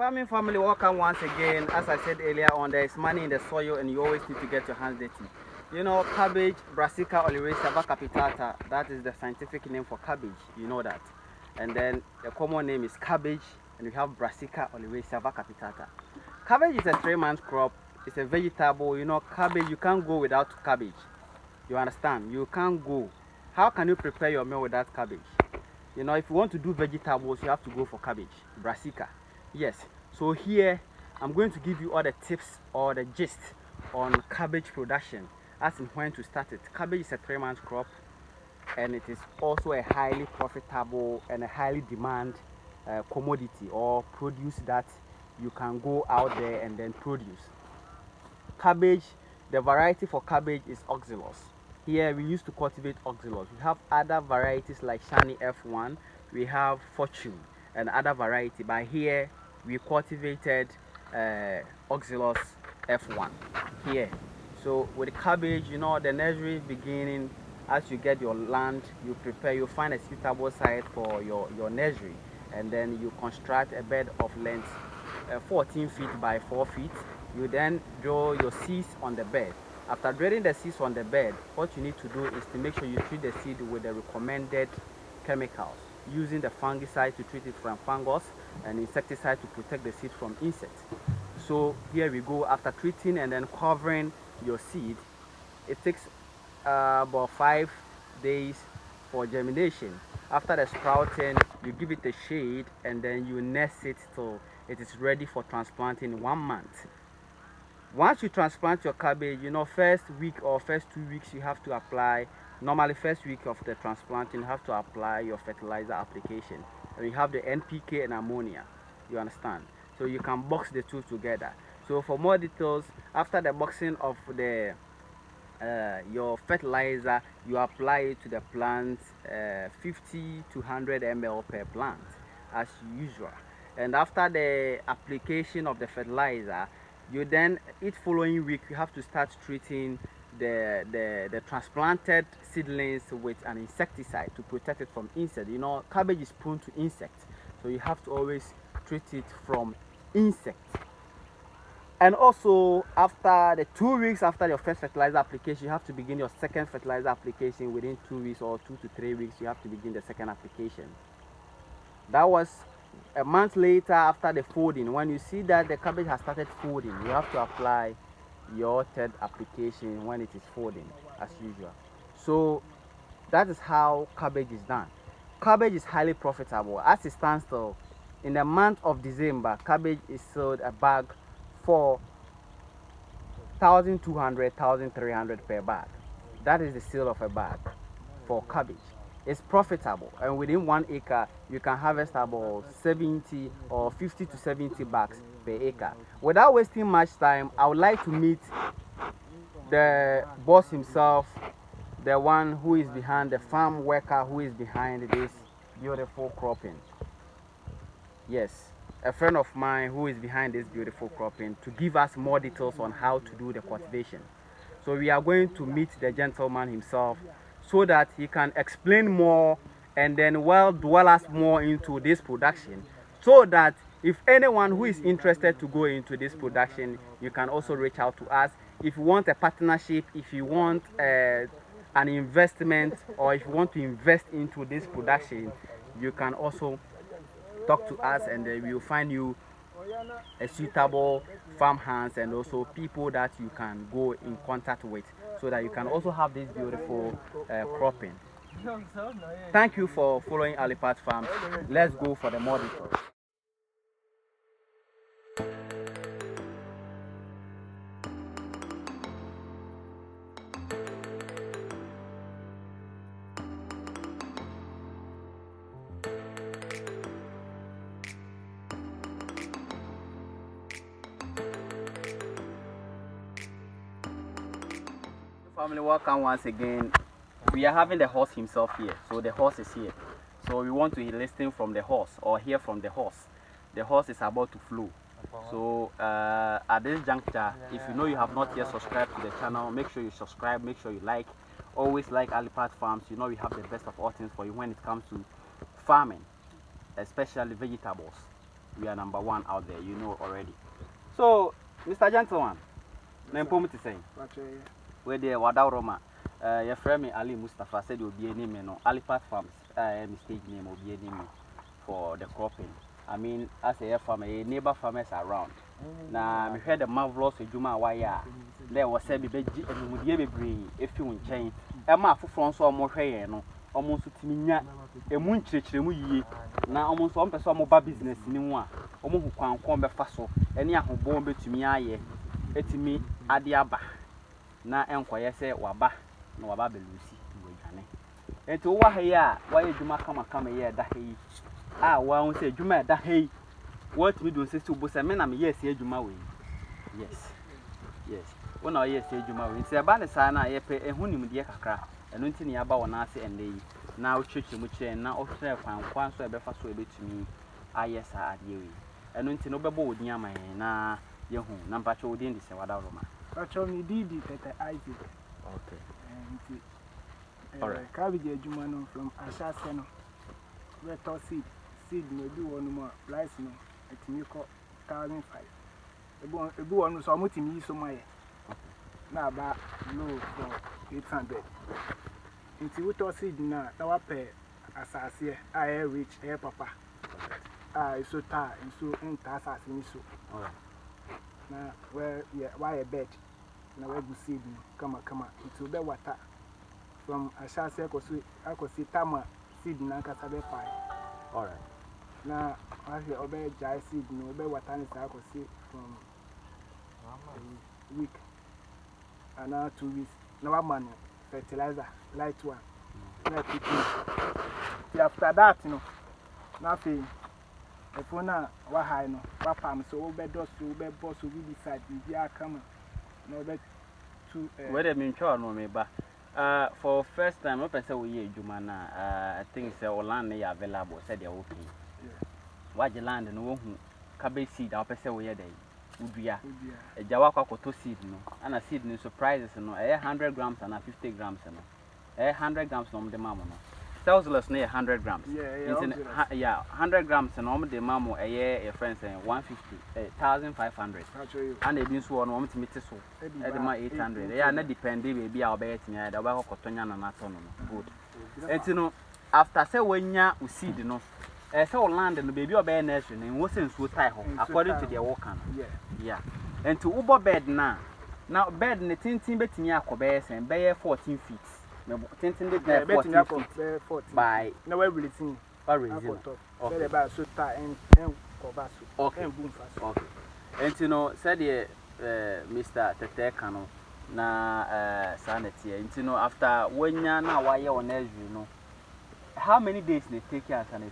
Farming family, welcome once again. As I said earlier on, there is money in the soil and you always need to get your hands dirty. You know, cabbage, Brassica oleracea capitata, that is the scientific name for cabbage, you know that. And then the common name is cabbage, and we have Brassica oleracea capitata. Cabbage is a 3-month crop. It's a vegetable. You know, cabbage, you can't go without cabbage. You understand? You can't go. How can you prepare your meal without cabbage? You know, if you want to do vegetables, you have to go for cabbage, Brassica. Yes, so here I'm going to give you all the tips or the gist on cabbage production, as in when to start it. Cabbage is a 3-month crop, and it is also a highly profitable and a highly demand commodity or produce that you can go out there and then produce. Cabbage, the variety for cabbage is oxalos. Here we used to cultivate oxalos. We have other varieties like Shani F1, we have Fortune and other variety, but here we cultivated oxalos F1 here. So with cabbage, you know, the nursery beginning, as you get your land, you prepare, you find a suitable site for your nursery, and then you construct a bed of length 14 feet by 4 feet. You then draw your seeds on the bed. After drilling the seeds on the bed, what you need to do is to make sure you treat the seed with the recommended chemicals, using the fungicide to treat it from fungus and insecticide to protect the seed from insects. So here we go. After treating and then covering your seed, it takes about 5 days for germination. After the sprouting, you give it a shade and then you nest it till it is ready for transplanting in 1 month. Once you transplant your cabbage, you know, first week or first 2 weeks you have to apply. Normally first week of the transplanting you have to apply your fertilizer application, and you have the NPK and ammonia, you understand. So you can box the two together. So for more details, after the boxing of the your fertilizer, you apply it to the plant 50 to 100 ml per plant as usual. And after the application of the fertilizer, you then, each following week, you have to start treating the transplanted seedlings with an insecticide to protect it from insects. You know, cabbage is prone to insects, so you have to always treat it from insects. And also, after the 2 weeks after your first fertilizer application, you have to begin your second fertilizer application. Within 2 weeks or 2 to 3 weeks, you have to begin the second application. That was a month later after the folding. When you see that the cabbage has started folding, you have to apply your third application when it is folding as usual. So that is how cabbage is done. Cabbage is highly profitable. As it stands still, in the month of December, cabbage is sold a bag for 1,200, 1,300 per bag. That is the sale of a bag for cabbage. It's profitable, and within 1 acre you can harvest about 70 or 50 to 70 bags per acre. Without wasting much time, I would like to meet the boss himself, the one who is behind, the farm worker who is behind this beautiful cropping. Yes, a friend of mine who is behind this beautiful cropping, to give us more details on how to do the cultivation. So we are going to meet the gentleman himself, so that he can explain more and then dwell us more into this production, so that if anyone who is interested to go into this production, you can also reach out to us. If you want a partnership, if you want an investment, or if you want to invest into this production, you can also talk to us, and we will find you a suitable farmhands and also people that you can go in contact with, so that you can also have this beautiful cropping. Thank you for following Alipat Farms. Let's go for the more details. Family, welcome once again. We are having the horse himself here, so the horse is here. So we want to listen from the horse, or hear from the horse. The horse is about to flow. So at this juncture, if you know you have not yet subscribed to the channel, make sure you subscribe, make sure you like. Always like Alipat Farms. You know we have the best of all things for you when it comes to farming, especially vegetables. we are number 1 out there, you know already. So, Mr. Gentleman, na mpom to say. Where the Wadauroma, your friend Ali Mustafa said you'll be a name, no, Alipat Farms, mistake name will be a name for the cropping. I mean, as a farmer, neighbor farmers around. Now, we heard the marvelous Juma Waya. There was a baby and would be bring if you will change. A map for France or more hair, no, almost to me, a moon church, now almost 1% more business in one, almost who can't come back fast, and ya who born to me, aye, it's me, Adiaba. Now, enquire say, Waba, no Waba Lucy, and to what here, why you come here that he. Ah, well, say Juma that hey, what we do say to boss a man, I'm yes, here Juma way. Yes. When I yes, say Juma way, say about the sana, I pay a honey with the crack, and nothing about one answer and they now church much and now often one so a better so a bit to me. Ah, yes, I you. And nothing over with Yama, na your home, number 2 within this without Roma. But only did it at the Isaac. Okay. And alright, Cabbage Jumano from Ashaseno. Where seed maybe one more price no at me call 1,500. A boy was almost in me so my now about low for 800. Into what was seed now, our pay as I say, I rich air papa. I so tired and so in Tassa in so. Now, where, yeah, why a bed? Now, where you seed come into the water from a shall say, I could see Tama seed in Ancasabe pie. Alright. Now, I hear obey dry seed, no obey what time is I could see from a week and now 2 weeks. No money, fertilizer, light one. After that, you know, nothing. If we now, what high no, what palm, so obey doors to obey boss will be decide, we are coming. No bet to whether mean sure no me ba. For first time, open say we hear Jumana. I think say land they available. Said they're okay. What the land and who cabbage seed? I'll say we hear they would be a Jawaka koto seed no, and a seed no surprises no. 100 grams and 50 grams no. 100 grams no the mamo no. Thousand near 100 grams. Yeah, 100 grams and the mamo a year a friend saying 150, 1,500. And they didn't swan want to meet so at the 800. Yeah, not depending maybe I'll bet me at the back of Cotonan and Atono. Good. And you know, after say when ya we see the no, so land and the baby of bear nation and wasn't so tight according to their walk. Yeah. And to Uber bed now bed in the 10 betting Yakobes and bear 14 feet. No, tinting the bed 14 feet by no everything. Okay. About so tight and okay. Okay. And you know, said Mr. Tetekano na sanity. And you know, after 1 year now, why you on Nursery, you know, how many days they take care of an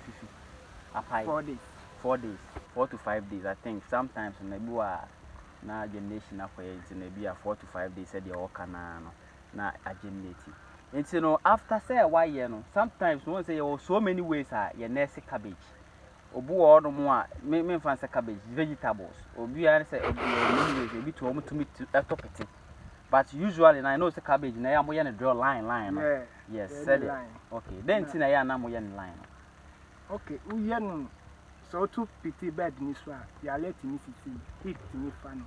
4 days. 4 days, 4 to 5 days. I think sometimes maybe na generation after it maybe 4 to 5 days. Said they all can na agency. And you know, after say why you know, sometimes one say so many ways your nursery cabbage. Obu or no more, me fancy cabbage, vegetables. Obu I say many ways, maybe to meet a topic. But usually, I know the cabbage, and I am going to draw line. Yes, said it. Okay, then I am line. Okay, we know so 2 pity bed in this one, you are letting me see, heat to me funny.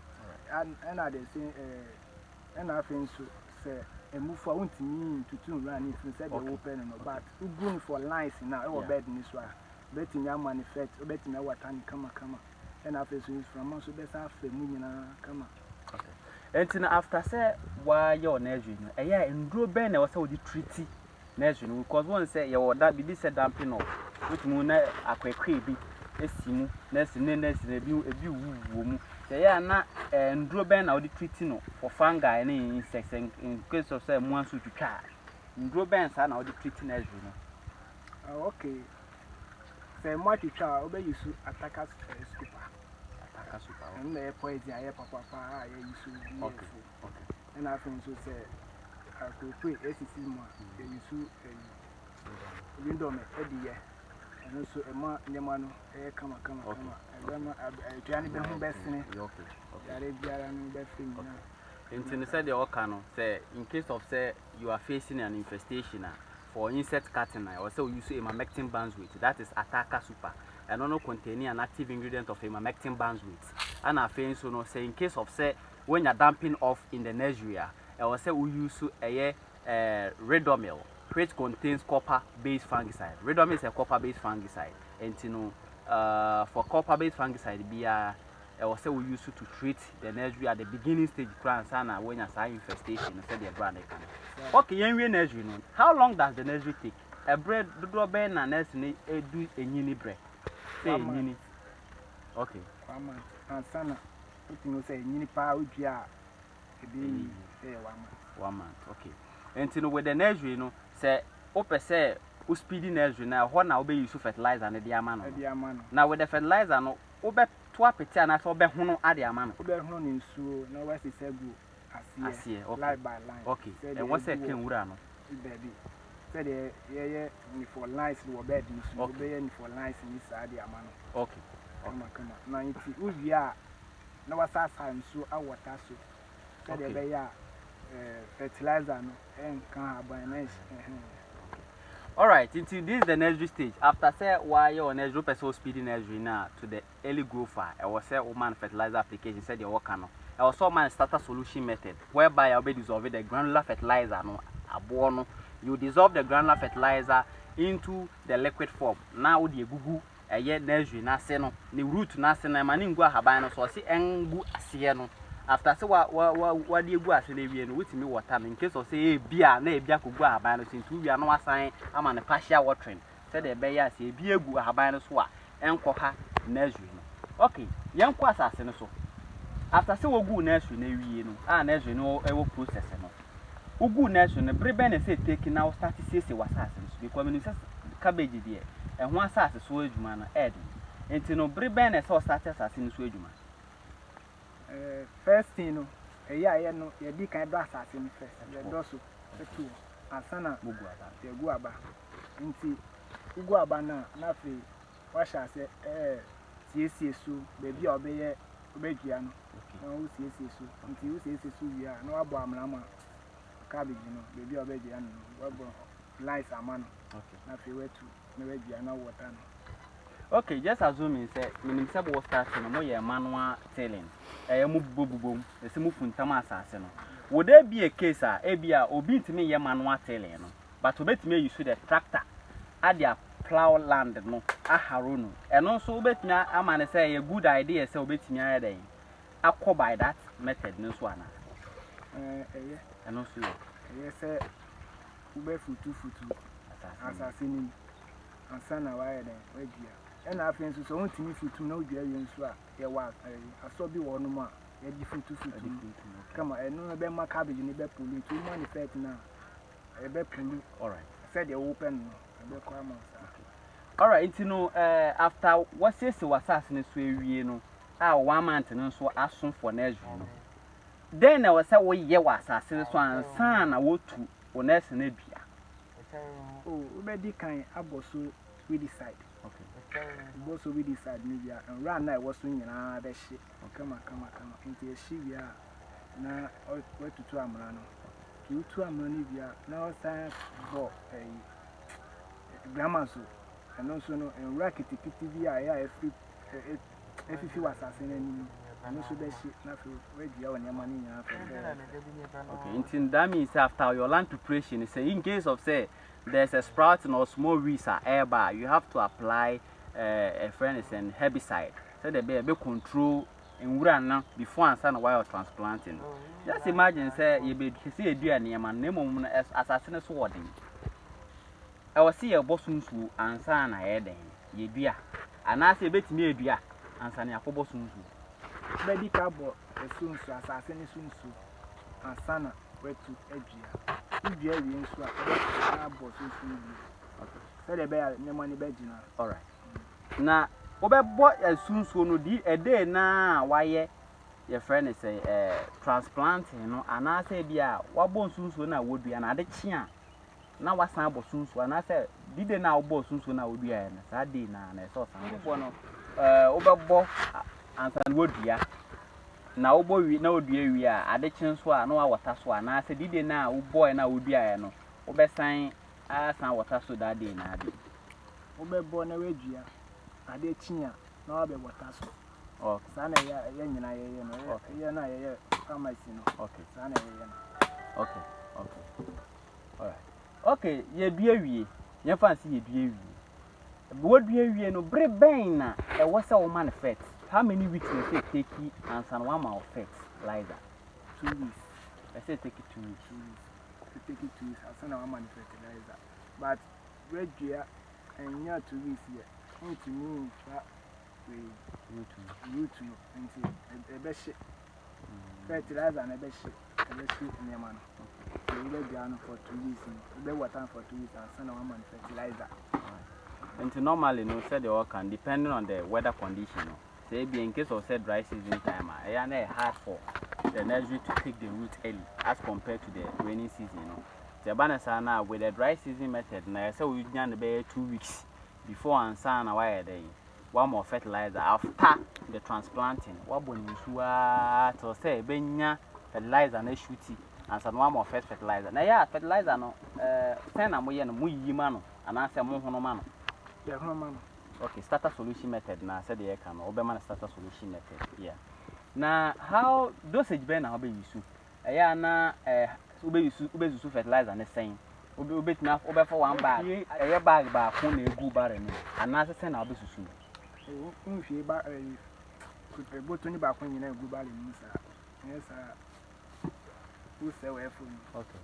And I say, and I think so, say. And move forward to me to 2 run if you said the open but who going for lines now or bed in this one. Betting your manifest, betting our time come. And after so from us, so that's after moving come. Okay. And after say why your nursery, a year and grow Ben was so the treaty nursery because one say you that be this a dumping of which moon a quick crabby, a simu, nest in a view woman. Yeah, not and draw Ben out the treaty no for fungi and insects in case of say one suit to try. Draw Ben son out the treaty nursery. Okay. Say what you try, obey you to attack us super. And the poison I have papa, you should okay. And I think so say I could pray SC more, you should window every year. And also a man, Yamano, come. I can't even best in it. And said the Okano say in case of say you are facing an infestation for insect cutting, or so you say mamectin bands with that is attacker super. and no containing an active ingredient of imamectin benzoate. And I think so no say in case of say when you're dumping off in the nursery, I will say we use a redomil, which contains copper-based fungicide. Redomil is a copper-based fungicide, and you know, for copper-based fungicide, I will say we use it to treat the nursery at the beginning stage. When you say infestation, instead of brand. Okay, you nursery. How long does the nursery take? A bread, the drawbell, and nursery do a mini bread. Say mini. Okay. 1 month. And sana, you say mini power with ya. 1 month. 1 month. Okay. And you know with the nursery, you know, say, open say, who speedy nursery now, what now be use fertilizer and the diamond. Now with the fertilizer, no, obe 2 peti and I saw be hono add the amount. Obe hono in so, now what's the segu? I see. Okay. Line by line. Okay. And what's that king urano? Baby. Said yeah, for lines to bed, obey for lines in this idea, man. Okay. Come on. 90. We are no what's time so our water so. Said they are fertilizer and can have by nice. All right, into this is the nursery stage. After say why your nursery person speeding nursery now to the early growth, I was say woman fertilizer application said your work no. I was man starter solution method whereby I'll be dissolving the granular fertilizer no abono. You dissolve the granular fertilizer into the liquid form. Now the gugu a year nursery na seno, the root na seno, maningua habano, so see engu asieno. After so what do you go as a Levian with me water in case of say beer, nay, biaku go habano, since we are no sign, I'm on a partial watering. Said the bear say beer go habano swa, and coha nursery. Okay, young quasas and so. After so good nursery, nursery no ever process. Ugu nursery, the Breben is taking now start to say was assassins because when you say cabbage dear, and one sass is wage man, Eddie. And to know Breben is all starters as in wage man. First thing, a year no, your dick and brass as in first, the dorsal, the 2, and sana Muguaba, the guaba. Into Uguabana, nothing. What shall I say? See, so, baby, obey Begiano. No, see, so, until you say, we are no abam. Cabbage, you know, baby, obey and what lies are man. Okay, nothing way to maybe no water. Okay, just assuming say, when was starting, no more manual telling. A move boom, a move from Tamasa. Would there be a case, Abia, or be to me your manual telling, but to bet me you should a tractor, add your plow land, no, a haruno, and also bet me a man say a good idea, so bet me a day. I call by that method, no swan. And also, yes, sir, Ube Futu, assassin, and son of Iron, and I think so. Only me to know the aliens. I saw the one more, a different 2 foot. Come on, and no better cabbage in the bed pulling 2 money fat now. A bed pulling, all right. Said they open. All right, you know, after what says to assassin, you know, our 1 month and so as soon for nursery. Then I was say, we ye was assassin, son, I would to on us and Ebia. Oh, Betty kind of so we decide. Okay. Also, we decide maybe and run I was swinging that shit. Come on, into a shivia. Now, where to Amrano? You 2 Amronivia, now science for a grammar so, and also no and rackety PTV. If you was assassinating. And also that shit, nothing, where you are your money. Okay, in that means after your land preparation, say in case of say there's a sprouting or small weeds are airbar, you have to apply a friend and herbicide. So the baby control in Urana before and son while transplanting. Just imagine, say, you be see a deer near my name as assassin's warding. I will see a boss's who and son I had ye dear, and I say, bet me a dear, and son Yacobo's who. Baby cabo, as soon as assassin soon so, and sana went to Edgia. If you are in swap, said a bear, no money bedina. All right. Now, what as soon so no di a day now, why your friend is a transplanting, you know, and I say, yeah, what bones soon so now would be another chia. Now what's now soon so, and I said, didn't now boss soon so now would be an Saturday now, and I saw some overbought. And would ya now, boy, we know we are at the chance for no water so, and I said, did they now, boy, now would be I know. Obe sign as I water so that day, Nadi. Obe born away, dear. ade chinya na obe water so. Okay. Sana ya nyina ye no. Ye na ye pharmacy no. Okay. Sana ye no. Okay. Okay. All right. Okay, ye dua wie. Ye fancy ye dua wie. What dua wie no bre ben na e wasa wo man fet. How many weeks you say take it and san one month fertilizer? 2 weeks. I say take it 2 weeks. 2 weeks. Take it 2 weeks and send one month fertilizer. But red dua and near 2 weeks here. Into me that way root to into a best fertilizer and a best in your man. So you let down for 2 weeks. You let water for 2 weeks and send one month fertilizer. And normally, no said the can depending on the weather condition. Say, be in case of said dry season time, I hard for the nursery to take the root early as compared to the rainy season. The banana with the dry season method, now I say we can be 2 weeks before and sun a while day. One more fertilizer after the transplanting. What when you to say, Benya fertilizer and a shooty and some one more fertilizer. Now, yeah, fertilizer no, send a moyen, mano, and answer mohonomano. Yeah, no man. Okay, starter solution method. Now, said the can Oberman starter solution method. Yeah. Now, how dosage ben how be you? Yeah, na ube fertilizer and the same. Ube enough over for one bag. A bag by phone a good barren. And now send our business soon. If you buy a botany back when you know good barren, yes, who say where for you? Okay.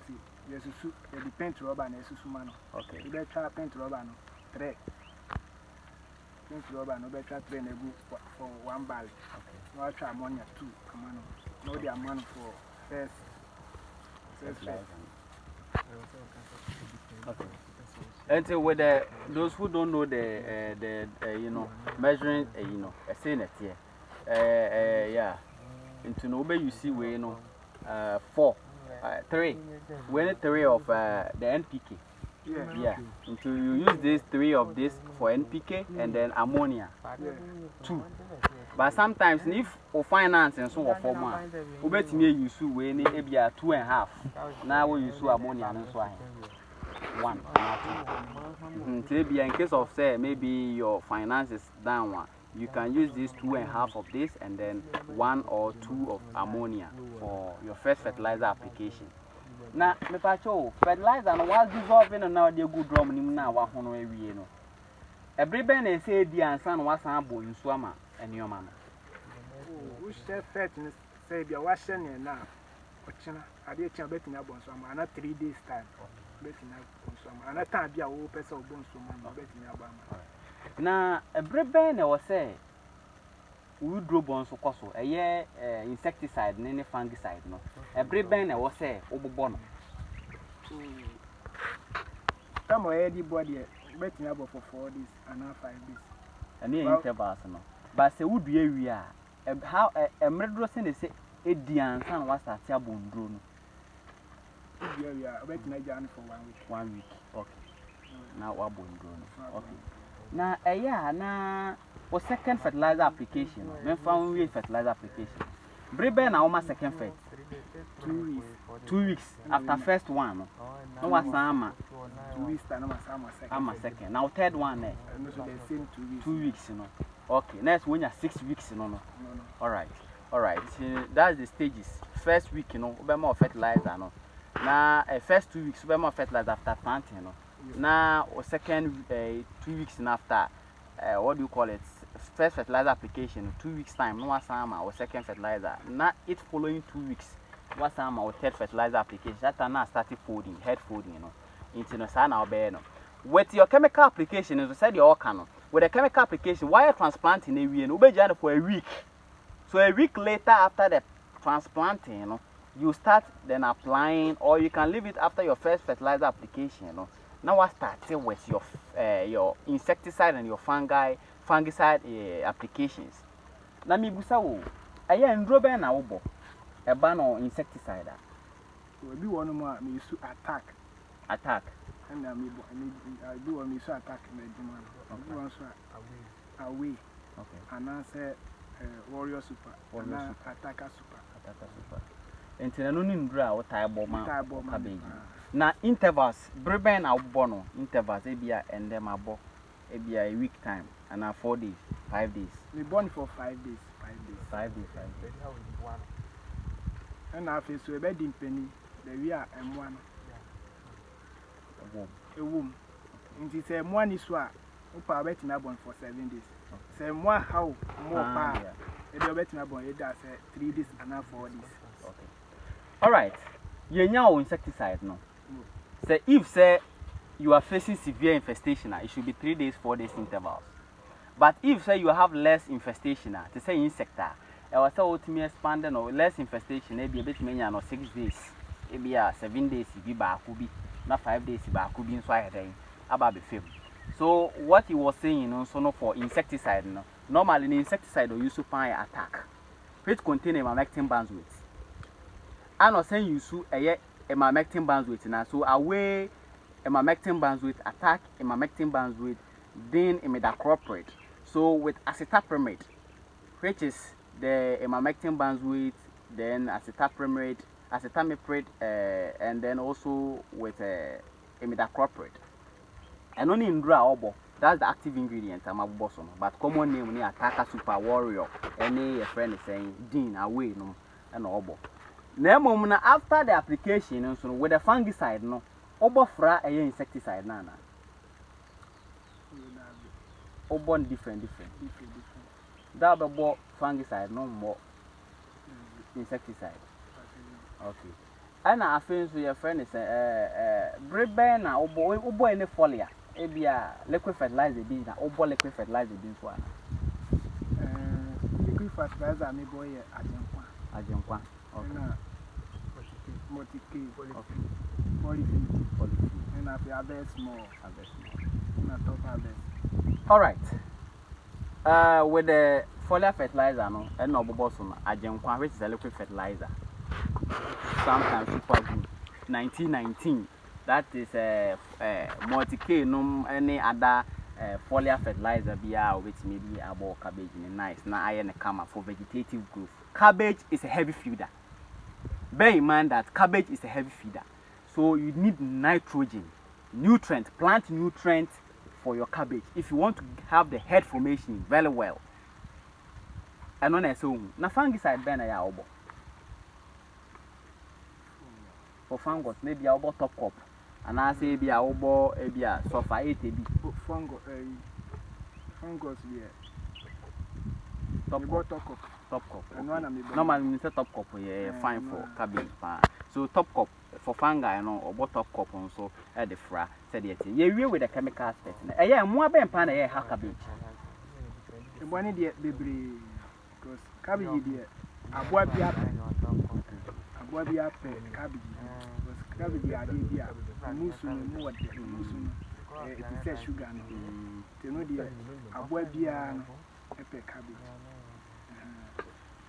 Yes, you depend to rubber and a susumano. Okay. You better paint rubber no. Three. Paint rubber no better train a good for one bag. Okay. No try ammonia 2. Come on. No the amount for first. Okay. And so with those who don't know the measuring saying it here. Yeah. Into no you see where 3 when 3 of the NPK. Yeah. Until you use this 3 of this for NPK and then ammonia 2. But sometimes if for finance and so for more, we bet me use we need 2.5. Now we use ammonia and so 1. Maybe in case of say maybe your finances down one, you can use this 2.5 of this and then 1 or 2 of ammonia for your first fertilizer application. Now, me pacho fertilizer no was dissolving and now they good drum nim na wa hono ewie no. Every ben and say the answer was sample in swama and your man. Who said fatness say be washing it now? Ochina, I did a betting up on some, and 3 days time. Betting up on some, and a time be a whole person of bones from betting up. Now, a bread ben was say, we drew bones of course, a year insecticide and any fungicide. No, a bread ben was say, Obobono. Come on, Eddie body betting up for 4 days and now 5 days. And near intervals, no. But say, would we are how a murderous in the say, Edian son was at your bone drone. We are betting a journey for 1 week. 1 week, okay. Now, what bone drone? Okay. Now, a year now for second fertilizer application, when found with fertilizer application. Breben now my second fet. 2 weeks. 2 weeks after first one. No was summer. 2 weeks, and I'm a second. Now third one, the same 2 weeks. 2 weeks, you know. Okay, next when you're 6 weeks, no. All right. That's the stages. First week, you know, more fertilizer, no. Now, first 2 weeks, more fertilizer after planting, you know. Now, second 2 weeks and after, what do you call it? First fertilizer application, 2 weeks time, no summer or second fertilizer. Now, it following 2 weeks, what summer or third fertilizer application. That now started folding, head folding, you know, into the sun or bear, no. With your chemical application, as I said, your canon. With a chemical application, why transplanting a week, no for a week. So a week later, after the transplanting, you know, you start then applying, or you can leave it after your first fertilizer application, you know. Now I started with your insecticide and your fungicide applications. Now me busa wo, aye ndrobe na wo a ban or insecticide. We do one more me to attack. And I do want me to attack in the demand. I do answer away. Okay. And answer warrior super. Attacker super. Until I don't know what type of cabbage. Now intervals, breben au bono, intervals, ebia and them abo. maybe a week time and 4 days, 5 days. We born for 5 days, 5 days. 5 days, 5 days. And after so a bed in penny, the we are and one. A womb. And it's a one is what Upa betting born for 7 days. Say one how more power. If you're betting born, it does 3 days and 4 days. Okay. All right. You know insecticide no. Say if say you are facing severe infestation, it should be 3 days, 4 days intervals. But if say you have less infestation, to say insect, I was so to me expanding or less infestation, maybe a bit many or 6 days, maybe 7 days if you back could be not 5 days if I could be inside about the film. So what he was saying also no for insecticide no. Normally in insecticide or use to find attack, which contain a mammectin bandwidth. I'm not saying you sue a mammectin bandwidth now, so away a mammectin bandwidth attack a mammectin bandwidth, then imidacloprid. So with acetoprimide, which is the imamectin bandwidth, then acetoprimide, and then also with imidacloprid. And only in dry obo, that's the active ingredient. I'm a bosom, but common name near attacker super warrior. Any friend is saying Dean away no and obo. Now after the application, so with the fungicide no, obo fra a insecticide nana. Obo different. That be fungicide no more insecticide. Okay. And I feel so your friend is Breben na obo any folia. Ebia liquid fertilizer be na obo liquid fertilizer be so ana. Liquid fertilizer me boy Ajenkwa. Okay. Multi-K. Polyfeed. And I harvest small. Na top harvest. All right. With the foliar fertilizer no, and no boboson Ajenkwa, which is a liquid fertilizer. Sometimes super good. 1919. That is multi-K no any other foliar fertilizer which may be about cabbage in nice. Now I am a camera for vegetative growth. Cabbage is a heavy feeder. Bear in mind that cabbage is a heavy feeder. So you need nitrogen, plant nutrient for your cabbage if you want to have the head formation very well. And on a so na fungicide ben ya obo. For fungus maybe a obo top crop. And I say be a obo be a sulfur 8 fungus here. Top crop. Normally we say top crop fine for cabbage. So top crop for fungi no obo top crop so the fra said the thing. You with the chemical aspect. Yeah, more ben pan cabbage. The money there baby because cabbage there aboa bi apple cabbage because cabbage are there musu no what there musu no it is sugar no you know there aboa bia no apple cabbage.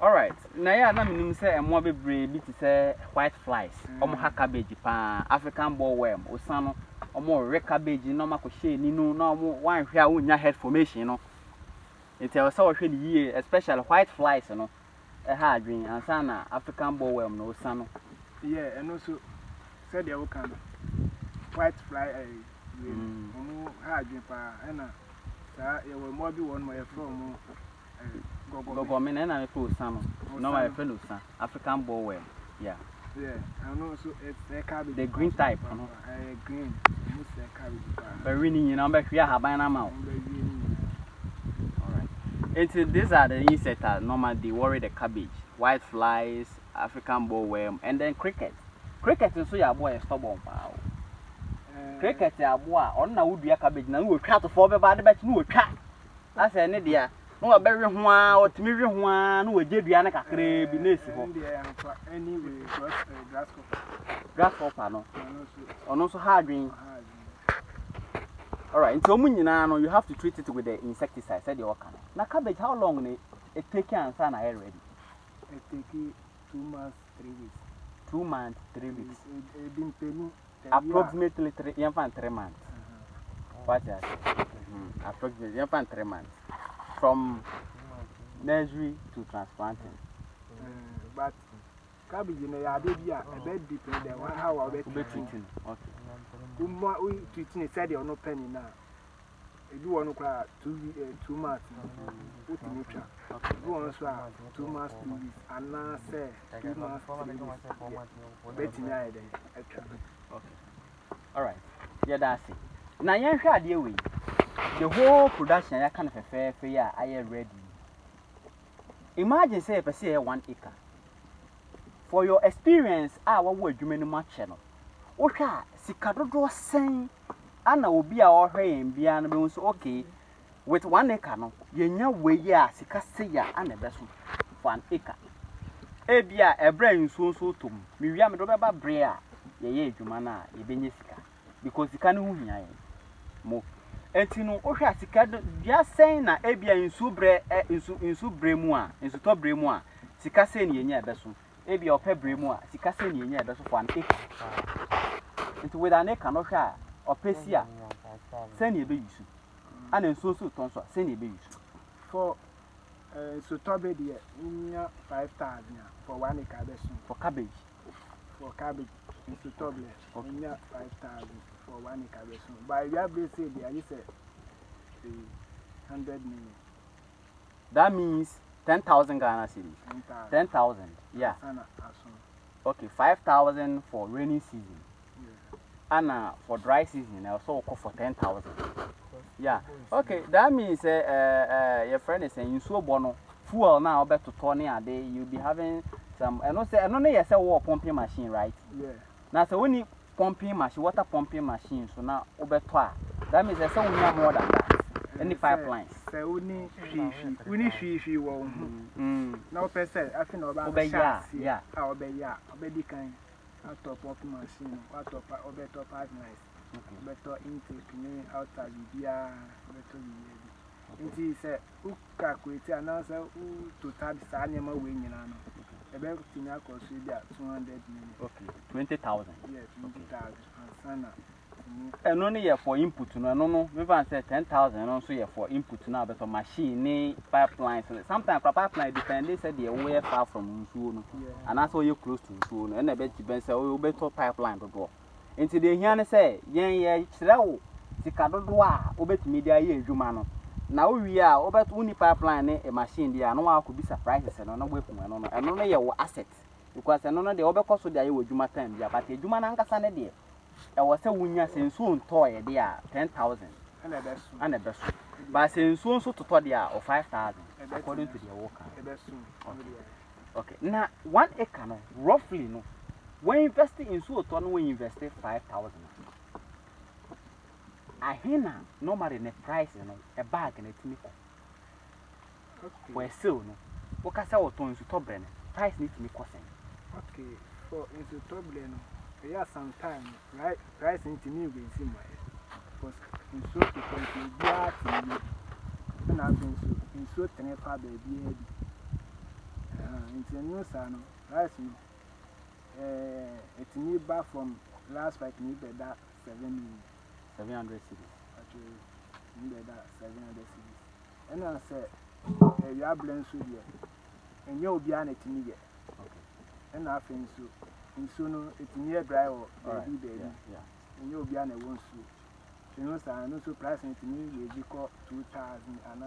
All right. Now yeah, na minim say e mo bebre bi ti say white flies. Omo ha cabbage pa African bollworm osano omo re cabbage no mako share ni no na omo wan hwe a wonya head formation no. It tell say hwe ni yie especially white flies no. E ha adwen ansa na African bollworm no osano. Yeah, and also said they will come white fly omo ha adwen pa na sa e we mo bi won mo e from Go me na me for Osano. No my friend Osan. African bollworm. Yeah. Yeah, and also it's cabbage. The green type, green. Most cabbage. But really, you know, but we are buying them out. Alright. These are the insects that normally they worry the cabbage. White flies, African bollworm, and then cricket. Cricket is so your boy is stubborn. Cricket is boy. On na would be a cabbage. Now we try to fall by the batch. No cat. That's an idea. No a berry one or to me one who did Diana Cacre be nice. Anyway, grasshopper no. And also hard green. Alright, in Tomunina, you have to treat it with the insecticide, said your can. Now, cabbage, how long it take and son I ready? It take 2 months, 3 weeks. 2 months, 3 weeks. It's been penny. Approximately 3 months. What is approximately 3 months. From nursery to transplanting. But cabbage in a bed depend on how I bet treating. Okay. We treating a study or no penny now. do one 2 months. Put in neutral. Do one 2 months, 2 weeks, and now say 2 months, 3 weeks. Betting extra. Okay. All right. Yeah, that's it. Now, you had your way. The whole production, I kind of a fair, I am ready. Imagine, say, per se 1 acre. For your experience, what would you mean much channel? Okay, Sikado saying, Anna will be our hay and beyond bones. Okay, with 1 acre, no, you know where ya, Sikassia, and a vessel for 1 acre. Ebia, a brain soon so to me. Miriam, Robert Brea, ye, Jumana, ye benisca, because the canoe mo. And you know, okay, Sikado, just saying, Ebia in Subre, in Subremua, in Sutobremua, Sikasen, ye vessel. Ebia or Pebremua, Sikasen, ye vessel for 1 acre. Into with an acre, no share, or Pesia, send ye babies. And in so tonsor, send ye babies. For so Toby, 5,000 for 1 acre for cabbage. For cabbage, in so Toby, 5,000 for 1 acre. By your blessed, there is a 100 million. That means 10,000 Ghana cedis. 10,000, yeah. Okay, 5,000 for rainy season. And for dry season, I also call for 10,000. Yeah. Okay, that means your friend is saying you so bono fuel now bet to Tony a day. You'll be having some. I don't know. You say war pumping machine, right? Yeah. Now, so when you pumping machine, water pumping machine, so now over twa. That means there's some more than that. Any pipelines. So we need she won't. No person. I think about yeah. I'll be kind. Out of pumping machine, out of better pipelines, better intake, outside the beer, better the it is a who calculate and answer who to touch the animal wing in an about Tinaco, 200 million. Okay, 20,000. Yes, 20,000. And and only here for input, no, we've said 10,000, and also here for input now, but for machine, pipelines. Sometimes the pipeline depend, they said they're way far from Unsuno, and that's why you're close to Unsuno, and I bet you Ben say, oh, better pipeline to go. Into the Hiana say, yeah, slow, Sikadua, Obet Media, Jumano. Now we are over only pipeline, a machine, there, no one could be surprises and on a weapon, and only your assets, because I know the over cost of the Juma time, but the Jumananga Sanadi. I was a winner since soon toy, they are 10,000 and a best. But since soon so to Todia or 5,000 according to their worker. Okay, now 1 acre, roughly, no. When investing in so ton, we invested 5,000. I hear now, normally in a price, a bag and a timico. Where still, no. What can I say to top brand? Price needs to be costing. Okay, for into top brand. Yeah, sometimes, right? Price into me will see my because in so to continue, and I've been so in so 25 baby. Into a new son, right? It's me back from last week, me better 700 cities. Actually, me better 700 cities. And I said, you are blend so here, and you'll be on it to me. Okay. And I think so. Sooner it's near dry or baby, yeah. And you'll be on a one soup. You know, sir, no surprise to me, we call 2,000 and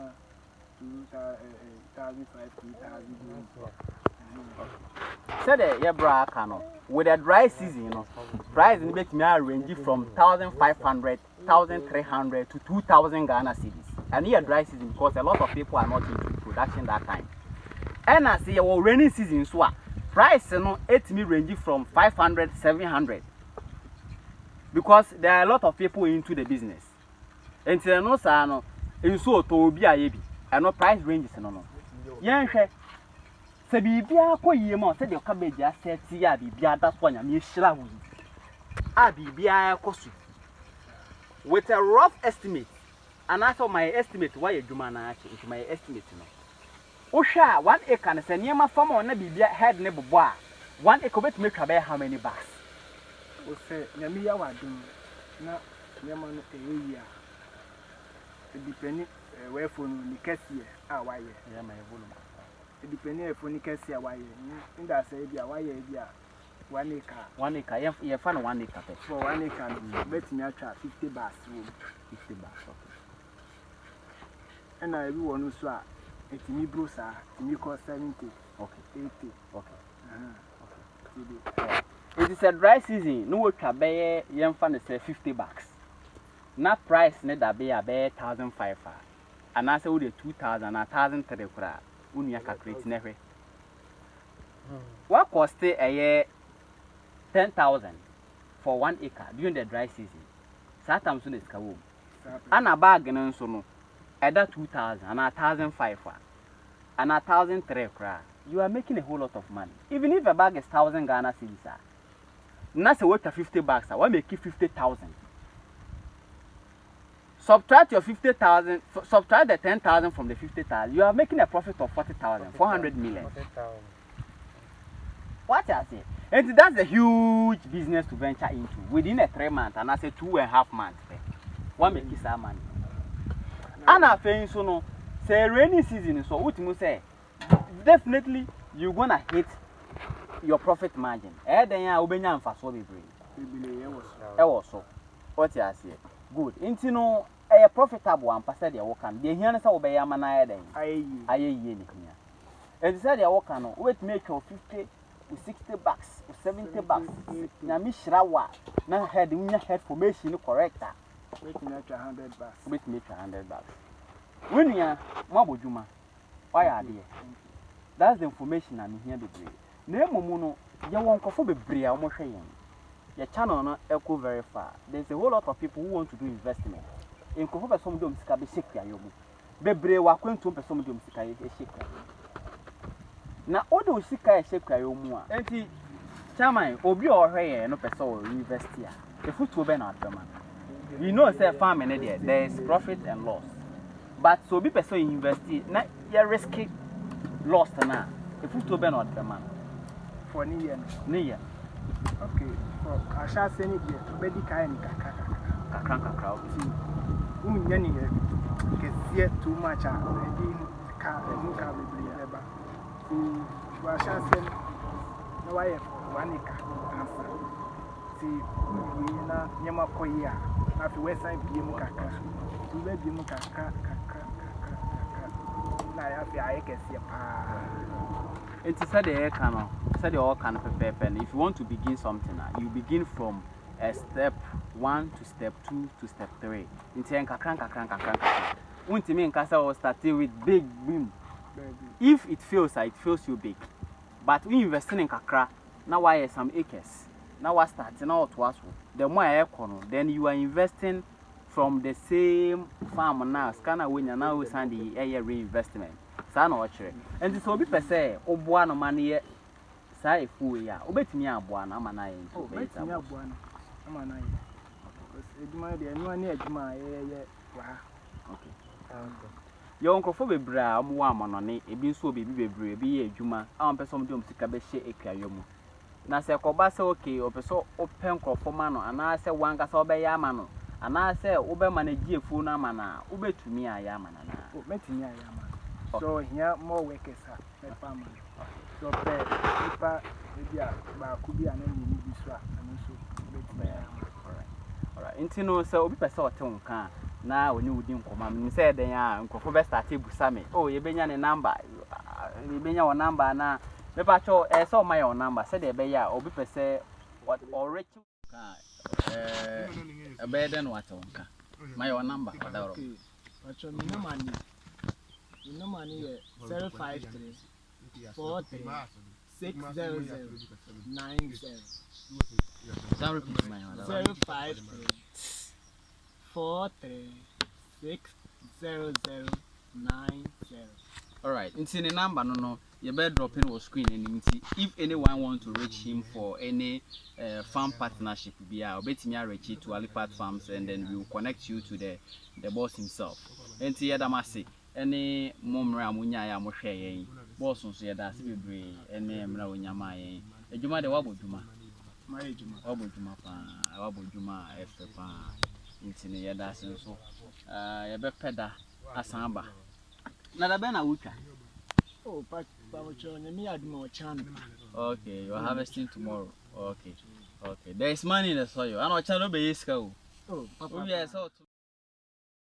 2,500, 2,000. Said yeah, bra, cano. With a dry season, price in make me range from 1,500, 1,300 to 2,000 Ghana cedis. And here dry season because a lot of people are not into production that time. And I see our rainy season so. Price no it me range from 500 700 because there are a lot of people into the business. Until no sa no in so to obi aye bi and no price ranges no. Yen hwe se bibia koyie ma se de cabbage asset ya bibia that's why me hira wu. A bibia ekosu with a rough estimate and also my estimate why adwuma na ache into my estimate no. Osha 1 acre na se niema farm on na bibia head ne bobo a 1 acre bet make about how many bags? O se nyame ya wadum na niema no eya e depend where for no ni kase a waye ya ma evolu e depend e for ni kase a waye nda say bia waye bia 1 acre 1 acre ye fa no 1 acre for 1 acre bet me atwa 50 bags 50 bags. and I do one so it's me brusa, me cost 70. Okay. 80. Okay. Okay. It is a dry season. No work a bay, young fan is $50. Not price need a bay a bay 1,500. And I say with the 2,000, 1,003 kura. Unya calculate never. What cost a year 10,000 for 1 acre during the dry season? Sometimes when it's kaboom. And a bag and so no. Either 2,000 and 1,500 and 1,003 kura. You are making a whole lot of money. Even if a bag is 1,000 Ghana cedis. Now say worth $50. I want make it 50,000. Subtract your 50,000. Subtract the 10,000 from the 50,000. You are making a profit of 40,000. 400 million. 40,000. What I say? And that's a huge business to venture into within a 3 months and I say 2.5 months. One make it money. And I think so no. Say rainy season so what you say? Definitely you're gonna hit your profit margin. Then ya ubenya mfaso bebre. So. What you say? Good. Into no a profitable one pastor the work and the here na obey amana den. Aye ye ni here. And said the work no wait make your 50 to $60 or $70. Na mi shrawa na head unya head formation correct. Wait make $100. Wait make $100. When ya mabojuma. Why are there? That's the information I'm here to bring. Name Mono, you won't go be brave. Your channel not echo very far. There's a whole lot of people who want to do investment. In Kofa, some of them can be sick. Be brave, we're going to some of them sick. Now, all those sick, I shake your more. And see, Chairman, Obi or Hay, no person invest here. The food will be not the man. You know, say farming there is profit and loss. But so be person invest it, not you're risky. Lost now. If you to be not the man. For near. Okay. For I shall send it to Betty Kain Kaka crowd. Unyanny get too much. I didn't car be ever. So I shall send no I have 1 acre answer. See, Yama Koya after West Side PM Kaka. To let you Kaka. It's said the air canal, said the all can prepare pen. If you want to begin something, you begin from step 1 to step 2 to step 3. Into crank. Won't you mean Casa will start with big boom? If it feels you big. But we investing in Kakra, now I have some acres. Now I starting out to us. The more air corner, then you are investing from the same farm now, scanner when you now sign the air reinvestment. San orchard. And this will be per se, or buano money, say, fool ya, obey me a buana, manai. Oh, bet me a buana, manai. Because it might be anyone near my okay. Your uncle for be bra, woman on it, a being so be a juma, I'm person doing to cabbage a cayomo. Now say, Cobasa okay, or so open for mano, and I say one gas obey yamano. And I say, Ube manage funa mana, Ube to me, I am. Met me, I am. So here more workers are farmers. So paper, maybe could be an enemy and also alright. Intino, so we saw a tongue can now when you didn't come and said they are Uncle for started with Sammy. Oh, you've been a number. You've been your number now. The patrol, I saw my own number, said they be or be per se what or Rachel. A bed and water. My own number. What's your money? No money 053 43 600 97 053 43 600 90. Alright, it's in a number no. Your bed dropping was screen and if anyone wants to reach him for any farm partnership, be I'll bet me reach it to Alipat Farms and then we'll connect you to the boss himself. And see Adamasi. Any momra munya ya mohwe boss nso ye da se bebre ene mra wonya mai ejuma de waboduma mai ejuma waboduma pa waboduma efe pa ntine ye da se nso ye be peda asan ba na da be na wutwa oh pa wacho ne mi aduma o chan okay you are harvesting tomorrow okay there is money in the soil and o chan no be yeska o oh papa yes so